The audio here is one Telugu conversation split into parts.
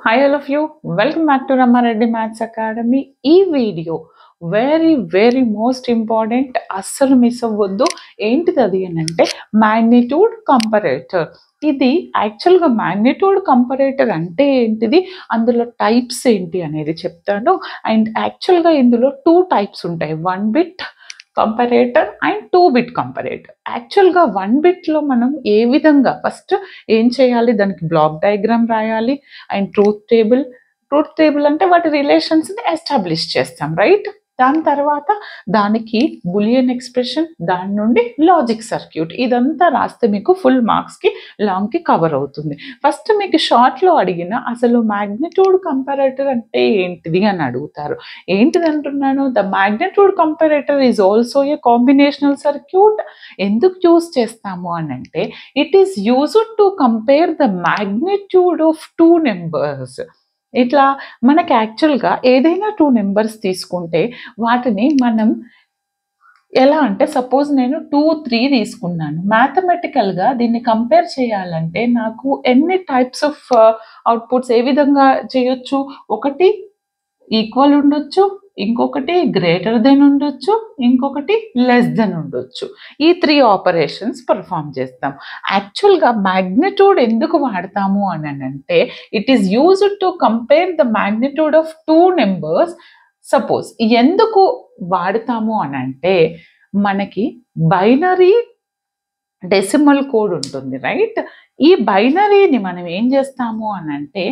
Hi all of you, welcome back to Ramareddy Maths Academy. ఈ వీడియో వెరీ మోస్ట్ ఇంపార్టెంట్, అస్సలు మిస్ అవ్వద్దు. ఏంటిది అది అని అంటే మ్యాగ్నిట్యూడ్ కంపరేటర్. ఇది యాక్చువల్గా మ్యాగ్నిట్యూడ్ కంపరేటర్ అంటే ఏంటిది, అందులో టైప్స్ ఏంటి అనేది చెప్తాను. అండ్ యాక్చువల్గా ఇందులో 2 టైప్స్ ఉంటాయి, 1 bit comparator and 2 bit comparator. యాక్చువల్గా 1 బిట్లో మనం ఏ విధంగా ఫస్ట్ ఏం చేయాలి, దానికి బ్లాక్ డయాగ్రామ్ రాయాలి అండ్ ట్రూత్ టేబుల్ అంటే వాటి రిలేషన్స్ని ఎస్టాబ్లిష్ చేస్తాం, రైట్? దాని తర్వాత దానికి బులియన్ ఎక్స్ప్రెషన్, దాని నుండి లాజిక్ సర్క్యూట్, ఇదంతా రాస్తే మీకు ఫుల్ మార్క్స్కి లాంగ్కి కవర్ అవుతుంది. ఫస్ట్ మీకు షార్ట్లో అడిగిన అసలు మ్యాగ్నిట్యూడ్ కంపారేటర్ అంటే ఏంటిది అని అడుగుతారు. ఏంటిది అంటున్నాను, the magnitude comparator is also a combinational circuit. ఎందుకు యూజ్ చేస్తాము అని అంటే it is used to compare the magnitude of 2 numbers. ఇట్లా మనకి యాక్చువల్గా ఏదైనా 2 నెంబర్స్ తీసుకుంటే వాటిని మనం ఎలా అంటే, సపోజ్ నేను 2, 3 తీసుకున్నాను. మ్యాథమెటికల్గా దీన్ని కంపేర్ చేయాలంటే నాకు ఎన్ని టైప్స్ ఆఫ్ అవుట్పుట్స్ ఏ విధంగా చేయొచ్చు, ఒకటి ఈక్వల్ ఉండొచ్చు, ఇంకొకటి గ్రేటర్ దెన్ ఉండొచ్చు, ఇంకొకటి లెస్ దెన్ ఉండొచ్చు. ఈ 3 ఆపరేషన్స్ పర్ఫామ్ చేస్తాం. యాక్చువల్గా మ్యాగ్నిట్యూడ్ ఎందుకు వాడతాము అని అంటే it is used to compare the magnitude of 2 numbers. Suppose ఎందుకు వాడతాము అని అంటే మనకి బైనరీ డెసిమల్ కోడ్ ఉంటుంది, రైట్? ఈ బైనరీని మనం ఏం చేస్తాము అని అంటే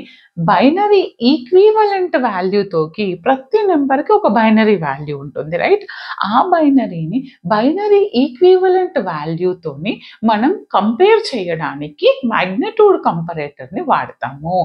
బైనరీ ఈక్వివలెంట్ వాల్యూతోకి ప్రతి నెంబర్కి ఒక బైనరీ వాల్యూ ఉంటుంది, రైట్? ఆ బైనరీని బైనరీ ఈక్వివలెంట్ వాల్యూతోని మనం కంపేర్ చేయడానికి మ్యాగ్నిట్యూడ్ కంపరేటర్ని వాడతాము.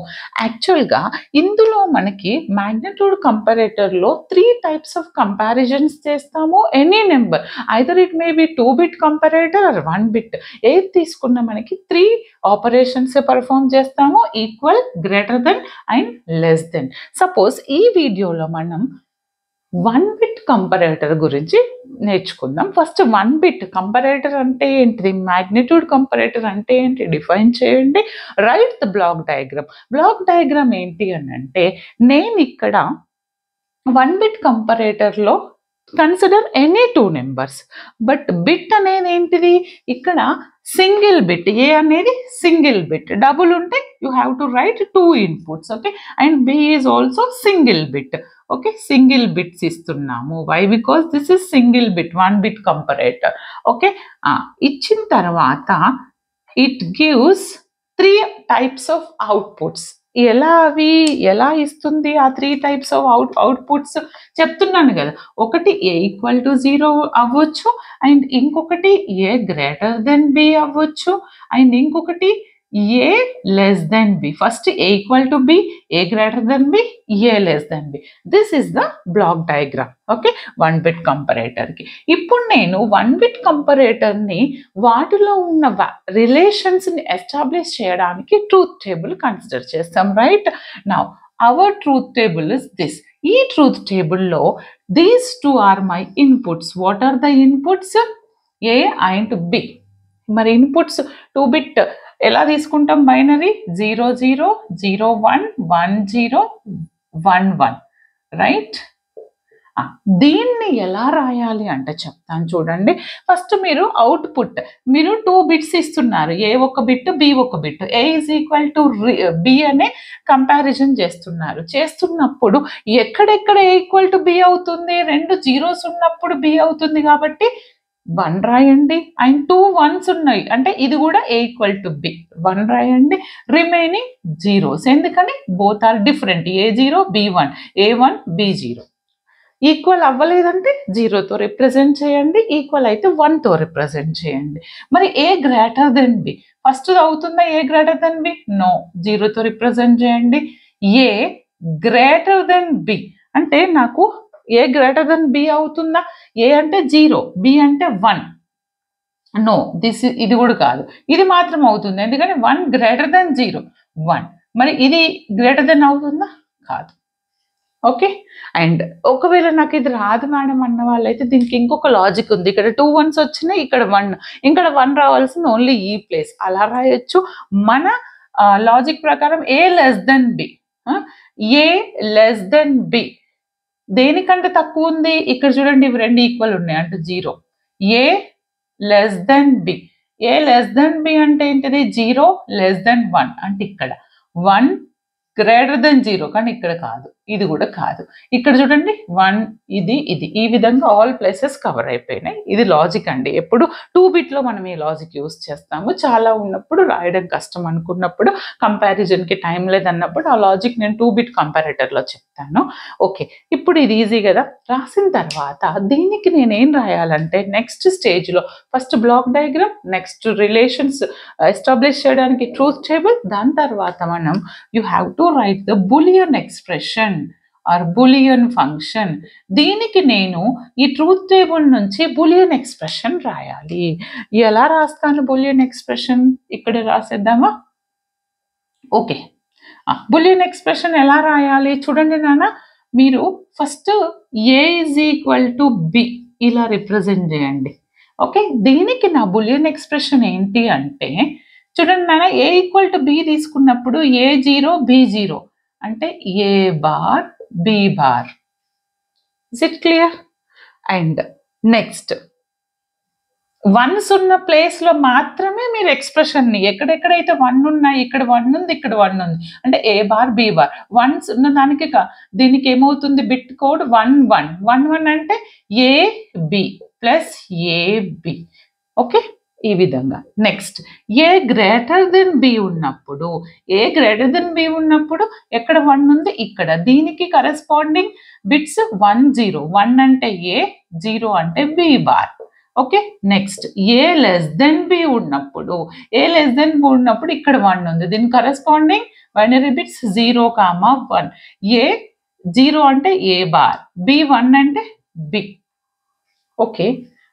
యాక్చువల్గా ఇందులో మనకి మ్యాగ్నిట్యూడ్ కంపరేటర్లో 3 టైప్స్ ఆఫ్ కంపారిజన్స్ చేస్తాము. Any number, either it may be 2 bit comparator or 1 bit, ఏది తీసుకున్నా మనకి 3 ఆపరేషన్స్ పర్ఫామ్ చేస్తాము, equal, greater than and less than. Suppose ఈ వీడియోలో మనం 1 బిట్ కంపరేటర్ గురించి నేర్చుకుందాం. ఫస్ట్ 1 బిట్ కంపరేటర్ అంటే ఏంటిది, మ్యాగ్నిట్యూడ్ కంపరేటర్ అంటే ఏంటి డిఫైన్ చేయండి. Write the block diagram. Block diagram ఏంటి అని అంటే నేను ఇక్కడ 1 బిట్ కంపరేటర్లో consider any 2 numbers, but bit అనేది ఏంటిది, ఇక్కడ సింగిల్ బిట్, ఏ అనేది సింగిల్ బిట్, డబుల్ ఉంటే you have to write 2 inputs, okay? And B is also single bit, okay? Single bits ఇస్తున్నాము. Why? Because this is single bit, 1 bit comparator, okay? ఇచ్చిన తర్వాత it gives 3 types of outputs. ఎలా ఇస్తుంది ఆ 3 టైప్స్ ఆఫ్ అవుట్పుట్స్ చెప్తున్నాను కదా. ఒకటి ఏ ఈక్వల్ టు 0 అవ్వచ్చు, అండ్ ఇంకొకటి ఏ గ్రేటర్ దెన్ బి అవ్వచ్చు, అండ్ ఇంకొకటి A less than B. First A equal to B, A greater than B, A less than B. This is the block diagram, okay? 1 bit కంపరేటర్కి. ఇప్పుడు నేను 1 బిట్ కంపరేటర్ని వాటిలో ఉన్న రిలేషన్స్ని ఎస్టాబ్లిష్ చేయడానికి ట్రూత్ టేబుల్ కన్సిడర్ చేస్తాం, right? Now our truth table is this. ఈ ట్రూత్ టేబుల్లో these 2 are my inputs. What are the inputs? A and B. మరి ఇన్పుట్స్ 2 బిట్ ఎలా తీసుకుంటాం, బైనరీ 0 0 0 1 1 0 1 1, రైట్? దీన్ని ఎలా రాయాలి అంటే చెప్తాను చూడండి. ఫస్ట్ మీరు అవుట్పుట్, మీరు 2 బిట్స్ ఇస్తున్నారు, ఏ ఒక బిట్, బి ఒక bit. A is equal to B అనే కంపారిజన్ చేస్తున్నప్పుడు ఎక్కడెక్కడ ఏ ఈక్వల్ టు బి అవుతుంది, 2 జీరోస్ ఉన్నప్పుడు బి అవుతుంది కాబట్టి 1 రాయండి, అండ్ 2 1s ఉన్నాయి అంటే ఇది కూడా ఏ ఈక్వల్ టు బి, 1 రాయండి. రిమైనింగ్ జీరోస్, ఎందుకని both are different, A 0 B 1, A 1 B 0. Equal అవ్వలేదంటే 0తో రిప్రజెంట్ చేయండి, ఈక్వల్ అయితే 1తో రిప్రజెంట్ చేయండి. మరి A greater than B, first అవుతుందా A greater than B? No, 0తో రిప్రజెంట్ చేయండి. ఏ గ్రేటర్ దెన్ బి అంటే నాకు ఏ గ్రేటర్ దెన్ బి అవుతుందా? ఏ అంటే 0, బి అంటే 1. నో, ఇది కూడా కాదు, ఇది మాత్రం అవుతుంది, ఎందుకంటే 1 గ్రేటర్ దెన్ 0 1. మరి ఇది గ్రేటర్ దెన్ అవుతుందా? కాదు, ఓకే? అండ్ ఒకవేళ నాకు ఇది రాదు మేడం అన్న వాళ్ళైతే దీనికి ఇంకొక లాజిక్ ఉంది. ఇక్కడ 2 1s వచ్చినాయి, ఇక్కడ 1, ఇక్కడ 1 రావాల్సింది ఓన్లీ ఈ ప్లేస్, అలా రాయొచ్చు. మన లాజిక్ ప్రకారం ఏ less than B, A less than B దేనికంటే తక్కువ ఉంది ఇక్కడ చూడండి ఇవి రెండు ఈక్వల్ ఉన్నాయి అంటే 0 ఏ less than B A less than B అంటే ఏంటిది 0 లెస్ దెన్ 1 అంటే ఇక్కడ 1 గ్రేటర్ దెన్ 0 కానీ ఇక్కడ కాదు ఇది కూడా కాదు ఇక్కడ చూడండి 1 ఇది ఈ విధంగా ఆల్ ప్లేసెస్ కవర్ అయిపోయినాయి ఇది లాజిక్ అండి ఎప్పుడు 2 బిట్ లో మనం ఈ లాజిక్ యూస్ చేస్తాము చాలా ఉన్నప్పుడు రాయడం కష్టం అనుకున్నప్పుడు కంపారిజన్ కి టైం లేదన్నప్పుడు ఆ లాజిక్ నేను 2 బిట్ కంపారేటర్ లో చెప్తాను ఓకే ఇప్పుడు ఇది ఈజీ కదా రాసిన తర్వాత దీనికి నేను ఏం రాయాలంటే నెక్స్ట్ స్టేజ్ లో first block diagram next relations establish చేయడానికి ట్రూత్ టేబుల్ దాని తర్వాత మనం you have to write the boolean expression or boolean function దీనికి నేను ఈ ట్రూత్ టేబుల్ నుంచి బూలియన్ ఎక్స్ప్రెషన్ రాయాలి ఎలా రాస్తాను బూలియన్ ఎక్స్ప్రెషన్ ఇక్కడ రాసేద్దామా ఓకే బూలియన్ ఎక్స్ప్రెషన్ ఎలా రాయాలి చూడండి నాన్న మీరు ఫస్ట్ a = b ఇలా రిప్రజెంట్ చేయండి ఓకే దీనికి నా బూలియన్ ఎక్స్ప్రెషన్ ఏంటి అంటే చూడండి నాన్న a = b తీసుకున్నప్పుడు a0 b0 అంటే a bar b bar is it clear and next once ఉన్న ప్లేస్ లో మాత్రమే మీరు ఎక్స్ప్రెషన్ ని ఎక్కడెక్కడైతే 1 ఉన్నాయి ఇక్కడ 1 ఉంది ఇక్కడ 1 ఉంది అంటే a bar b bar once ఉన్న దానికి దీనికి ఏమవుతుంది బిట్ కోడ్ 1 1 1 1 అంటే a b plus a b okay ఈ విధంగా నెక్స్ట్ ఏ గ్రేటర్ దెన్ బి ఉన్నప్పుడు ఎక్కడ 1 ఉంది ఇక్కడ దీనికి కరెస్పాండింగ్ బిట్స్ 1 0 1 అంటే ఏ 0 అంటే బి బార్ ఓకే నెక్స్ట్ ఏ లెస్ దెన్ బి ఉన్నప్పుడు ఇక్కడ 1 ఉంది దీనికి కరెస్పాండింగ్ బైనరీ బిట్స్ 0 1 ఏ 0 అంటే ఏ బార్ బి 1 అంటే బి ఓకే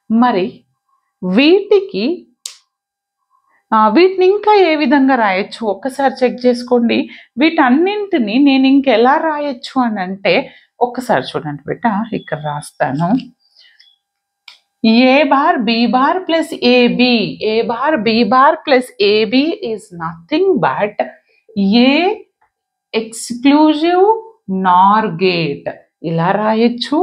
మరి వీటిని ఇంకా ఏ విధంగా రాయొచ్చు ఒక్కసారి చెక్ చేసుకోండి వీటన్నింటిని నేను ఇంకెలా రాయొచ్చు అని అంటే ఒక్కసారి చూడండి బిడ్డ ఇక్కడ రాస్తాను a bar b bar plus ab plus ab is nothing but a exclusive NOR gate ఇలా రాయొచ్చు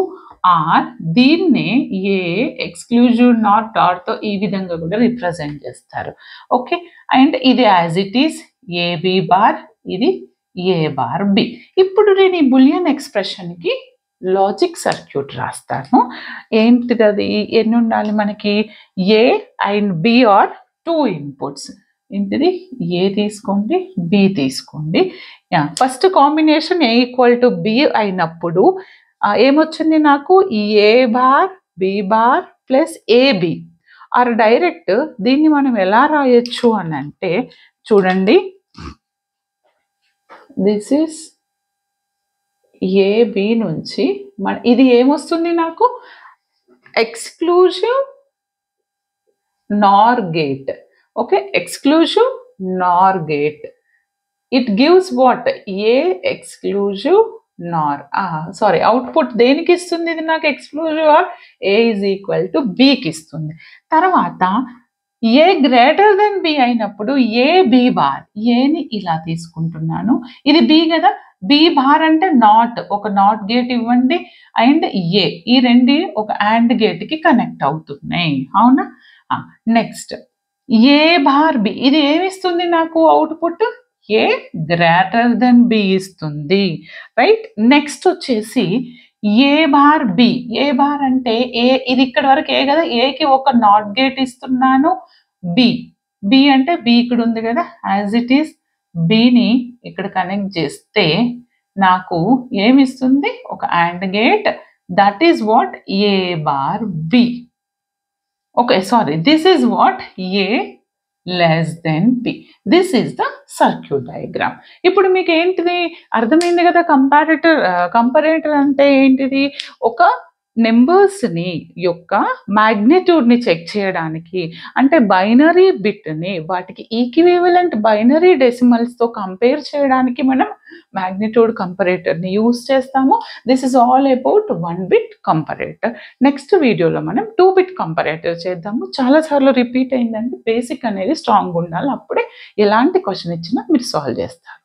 ఆర్ దీన్నే ఏ ఎక్స్క్లూజివ్ నాట్ డాట్ తో ఈ విధంగా కూడా రిప్రజెంట్ చేస్తారు ఓకే అండ్ ఇది as it is A B bar ఇది ఏ బార్ బి ఇప్పుడు నేను ఈ బులియన్ ఎక్స్ప్రెషన్ కి లాజిక్ సర్క్యూట్ రాస్తాను ఏంటిది అది ఎన్ని ఉండాలి మనకి A and B are 2 inputs ఏంటిది ఏ తీసుకోండి బి తీసుకోండి ఫస్ట్ కాంబినేషన్ ఏ = బి అయినప్పుడు ఏమొచ్చింది నాకు A bar B bar plus AB or direct దీన్ని మనం ఎలా రాయొచ్చు అని అంటే చూడండి దిస్ ఇస్ ఏబి నుంచి ఇది ఏమొస్తుంది నాకు exclusive NOR gate okay exclusive NOR gate it gives what a exclusive NOR sorry output దేనికి ఇస్తుంది ఇది నాకు ఎక్స్క్లూజివ్ ఆర్ a = b కి ఇస్తుంది తర్వాత a గ్రేటర్ దెన్ b అయినప్పుడు a b బార్ a ని ఇలా తీసుకుంటున్నాను ఇది b కదా b బార్ అంటే నాట్ ఒక నాట్ గేట్ ఇవ్వండి అండ్ a ఈ రెండు ఒక AND గేట్ కి కనెక్ట్ అవుతున్నాయి అవునా నెక్స్ట్ ఏ బార్ బి ఇది ఏమి ఇస్తుంది నాకు అవుట్పుట్ ఏ గ్రేటర్ దెన్ బి ఇస్తుంది రైట్ నెక్స్ట్ వచ్చేసి ఏ బార్ బి ఏ బార్ అంటే ఏ ఇది ఇక్కడ వరకు ఏ కదా ఏకి ఒక నాట్ గేట్ ఇస్తున్నాను బి బి అంటే బి ఇక్కడ ఉంది కదా యాజ్ ఇట్ ఈస్ బిని ఇక్కడ కనెక్ట్ చేస్తే నాకు ఏమి ఇస్తుంది ఒక AND gate that is what A bar B okay sorry this is what a less than b this is the circuit diagram ఇప్పుడు మీకు ఏంటిది అర్థమైంది కదా కంపారేటర్ అంటే ఏంటిది ఒక నెంబర్స్ ని యొక్క మాగ్నిట్యూడ్ ని చెక్ చేయడానికి అంటే బైనరీ బిట్ ని వాటికి ఈక్వివలెంట్ బైనరీ డెసిమల్స్ తో కంపేర్ చేయడానికి మనం మాగ్నిట్యూడ్ కంపారేటర్ ని యూస్ చేస్తాము this is all about 1 bit comparator next వీడియోలో మనం 2 బిట్ కంపారేటర్ చేద్దాము చాలా సార్లు రిపీట్ అయిందంటే బేసిక్ అనేది స్ట్రాంగ్ ఉండాలి అప్పుడే ఎలాంటి క్వశ్చన్ ఇచ్చినా మీరు సాల్వ్ చేస్తారు